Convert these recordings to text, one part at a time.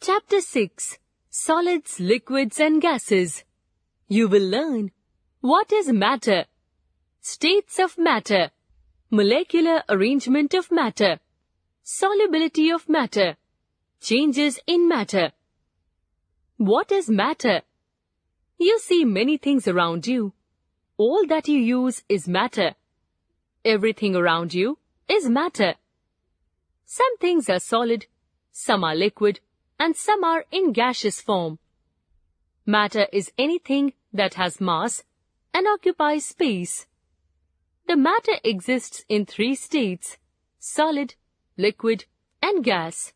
Chapter 6. Solids, Liquids and Gases. You will learn what is matter, states of matter, molecular arrangement of matter, solubility of matter, changes in matter. What is matter? You see many things around you. All that you use is matter. Everything around you is matter. Some things are solid, some are liquid, and some are in gaseous form. Matter is anything that has mass and occupies space. The matter exists in three states: solid, liquid, and gas.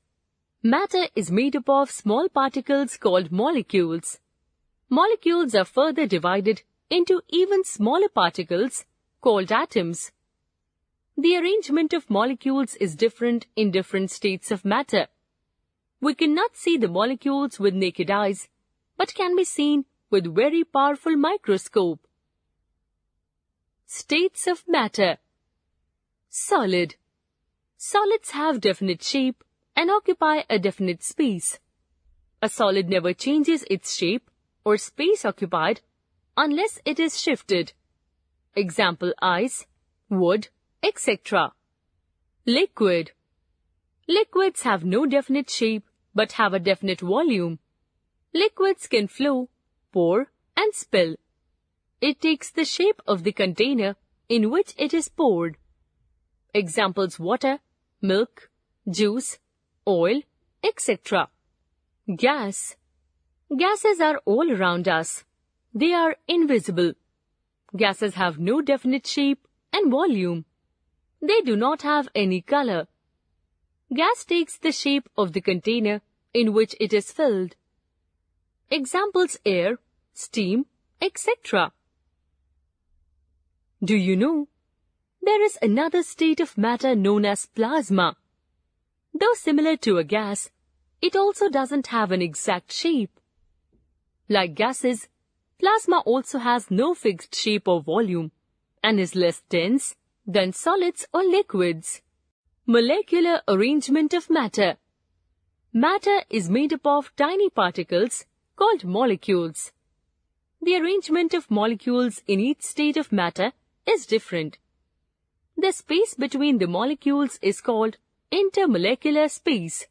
Matter is made up of small particles called molecules. Molecules are further divided into even smaller particles called atoms. The arrangement of molecules is different in different states of matter. We cannot see the molecules with naked eyes, but can be seen with very powerful microscope. States of matter. Solid. Solids have definite shape and occupy a definite space. A solid never changes its shape or space occupied unless it is shifted. Example: ice, wood, etc. Liquid. Liquids have no definite shape but have a definite volume. Liquids can flow, pour, and spill. It takes the shape of the container in which it is poured. Examples: water, milk, juice, oil, etc. Gas. Gases are all around us. They are invisible. Gases have no definite shape and volume. They do not have any color. Gas takes the shape of the container in which it is filled. Examples: air, steam, etc. Do you know? There is another state of matter known as plasma. Though similar to a gas, it also doesn't have an exact shape. Like gases, plasma also has no fixed shape or volume and is less dense than solids or liquids. Molecular arrangement of matter. Matter is made up of tiny particles called molecules. The arrangement of molecules in each state of matter is different. The space between the molecules is called intermolecular space.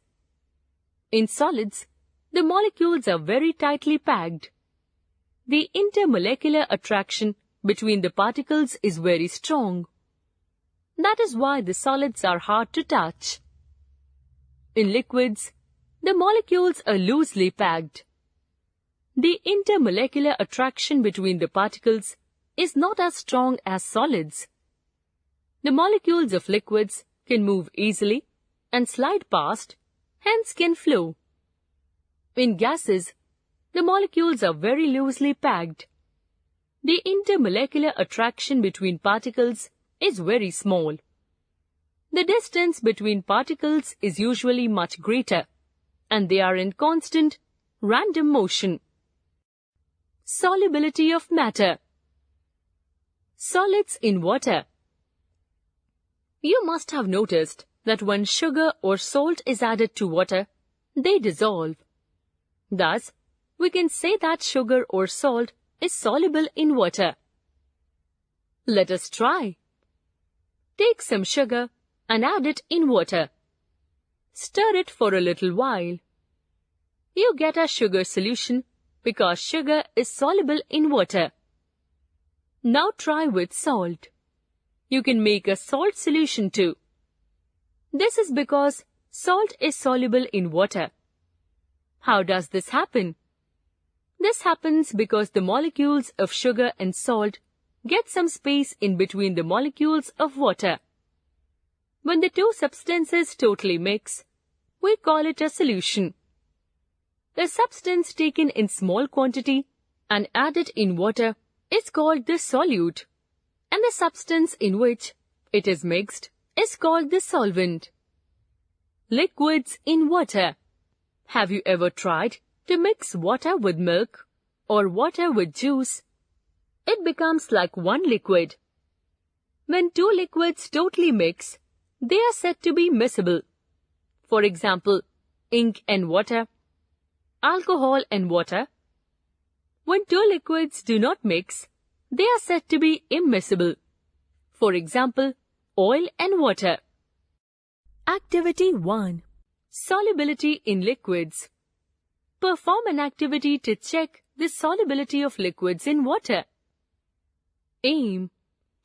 In solids, the molecules are very tightly packed. The intermolecular attraction between the particles is very strong. That is why the solids are hard to touch. In liquids, the molecules are loosely packed. The intermolecular attraction between the particles is not as strong as solids. The molecules of liquids can move easily and slide past, hence can flow. In gases, the molecules are very loosely packed. The intermolecular attraction between particles is very small. The distance between particles is usually much greater, and they are in constant, random motion. Solubility of matter. Solids in water. You must have noticed that when sugar or salt is added to water, they dissolve. Thus, we can say that sugar or salt is soluble in water. Let us try. Take some sugar and add it in water. Stir it for a little while. You get a sugar solution because sugar is soluble in water. Now try with salt. You can make a salt solution too. This is because salt is soluble in water. How does this happen? This happens because the molecules of sugar and salt get some space in between the molecules of water. When the two substances totally mix, we call it a solution. The substance taken in small quantity and added in water is called the solute, and the substance in which it is mixed is called the solvent. Liquids in water. Have you ever tried to mix water with milk or water with juice? It becomes like one liquid. When two liquids totally mix, they are said to be miscible. For example, ink and water alcohol and water. When two liquids do not mix, they are said to be immiscible. For example, oil and water. Activity 1. Solubility in liquids. Perform an activity to check the solubility of liquids in water. Aim: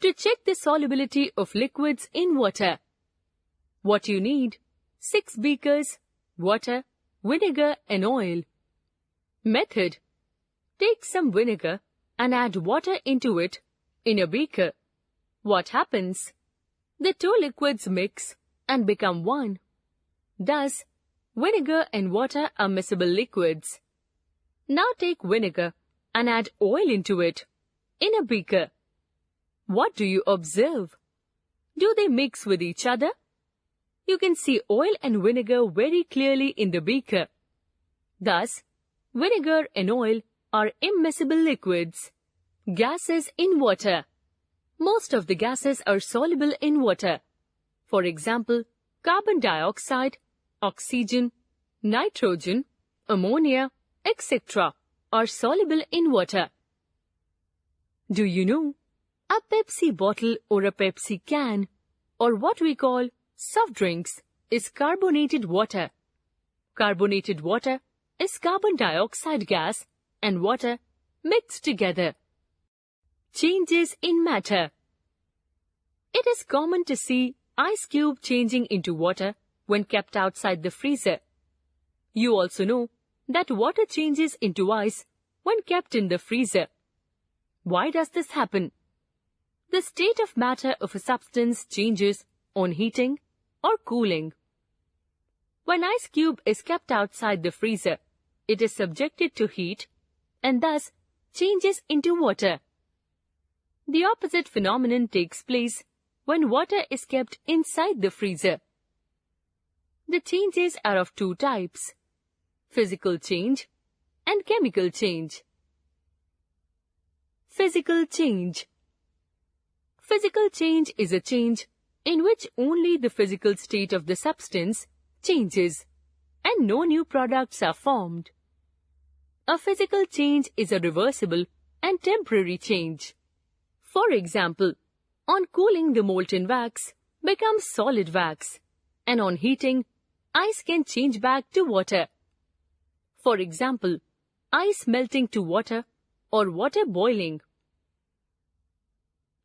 to check the solubility of liquids in water. What you need: 6 beakers, water, vinegar and oil. Method: take some vinegar and add water into it in a beaker. What happens? The two liquids mix and become one. Thus, vinegar and water are miscible liquids. Now take vinegar and add oil into it in a beaker. What do you observe? Do they mix with each other? You can see oil and vinegar very clearly in the beaker. Thus, vinegar and oil are immiscible liquids. Gases in water. Most of the gases are soluble in water. For example, carbon dioxide, oxygen, nitrogen, ammonia, etc. are soluble in water. Do you know? A Pepsi bottle or a Pepsi can, or what we call soft drinks, is carbonated water. Carbonated water is carbon dioxide gas and water mixed together. Changes in matter. It is common to see ice cube changing into water when kept outside the freezer. You also know that water changes into ice when kept in the freezer. Why does this happen? The state of matter of a substance changes on heating or cooling. When ice cube is kept outside the freezer, it is subjected to heat and thus changes into water. The opposite phenomenon takes place when water is kept inside the freezer. The changes are of two types: physical change and chemical change. Physical change. Physical change is a change in which only the physical state of the substance changes and no new products are formed. A physical change is a reversible and temporary change. For example, on cooling the molten wax becomes solid wax, and on heating, ice can change back to water. For example, ice melting to water or water boiling.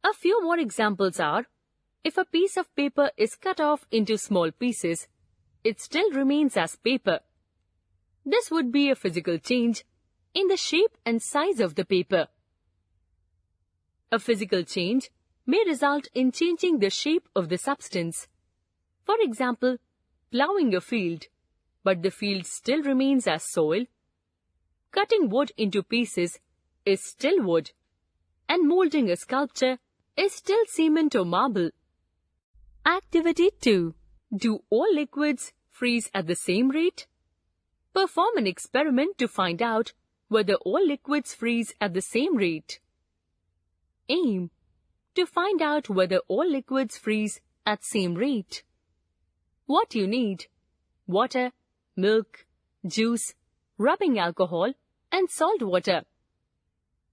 A few more examples are: if a piece of paper is cut off into small pieces, it still remains as paper. This would be a physical change in the shape and size of the paper. A physical change may result in changing the shape of the substance. For example, plowing a field, but the field still remains as soil. Cutting wood into pieces is still wood, and molding a sculpture is still cement or marble. Activity 2. Do all liquids freeze at the same rate? Perform an experiment to find out whether all liquids freeze at the same rate. Aim: to find out whether all liquids freeze at same rate. What you need: water, milk, juice, rubbing alcohol, and salt water.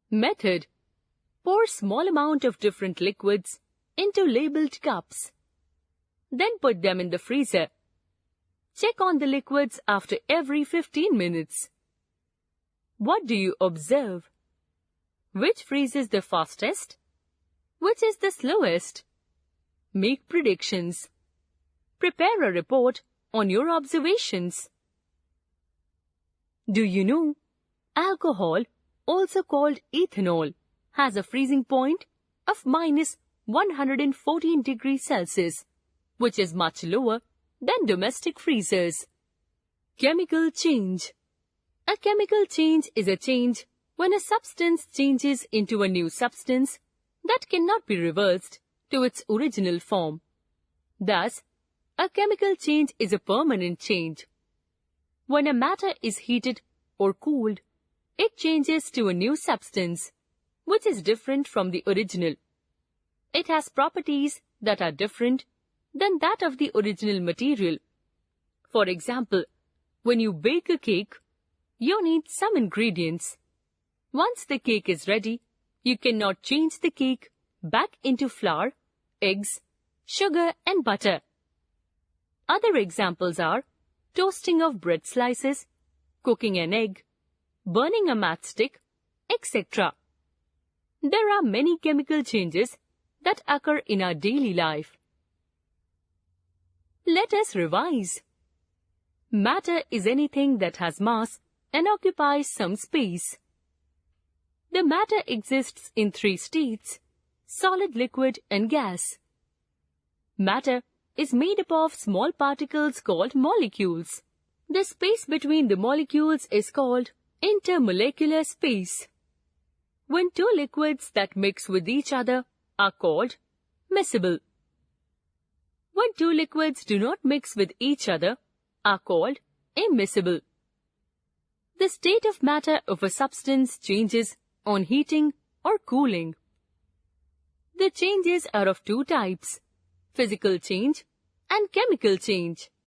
Method: pour small amount of different liquids into labeled cups. Then put them in the freezer. Check on the liquids after every 15 minutes. What do you observe? Which freezes the fastest? Which is the slowest? Make predictions. Prepare a report on your observations. Do you know? Alcohol, also called ethanol, has a freezing point of minus 114 degrees Celsius, which is much lower than domestic freezers. Chemical change. A chemical change is a change when a substance changes into a new substance that cannot be reversed to its original form. Thus, a chemical change is a permanent change. When a matter is heated or cooled, it changes to a new substance, which is different from the original. It has properties that are different than that of the original material. For example, when you bake a cake, You need some ingredients. Once the cake is ready, you cannot change the cake back into flour, eggs, sugar and butter. Other examples are toasting of bread slices, cooking an egg, burning a matchstick, etc. There are many chemical changes that occur in our daily life. Let us revise. Matter is anything that has mass and occupies some space. The matter exists in three states: solid, liquid, and gas. Matter is made up of small particles called molecules. The space between the molecules is called intermolecular space. When two liquids that mix with each other are called miscible. When two liquids do not mix with each other are called immiscible. The state of matter of a substance changes on heating or cooling. The changes are of two types: physical change and chemical change.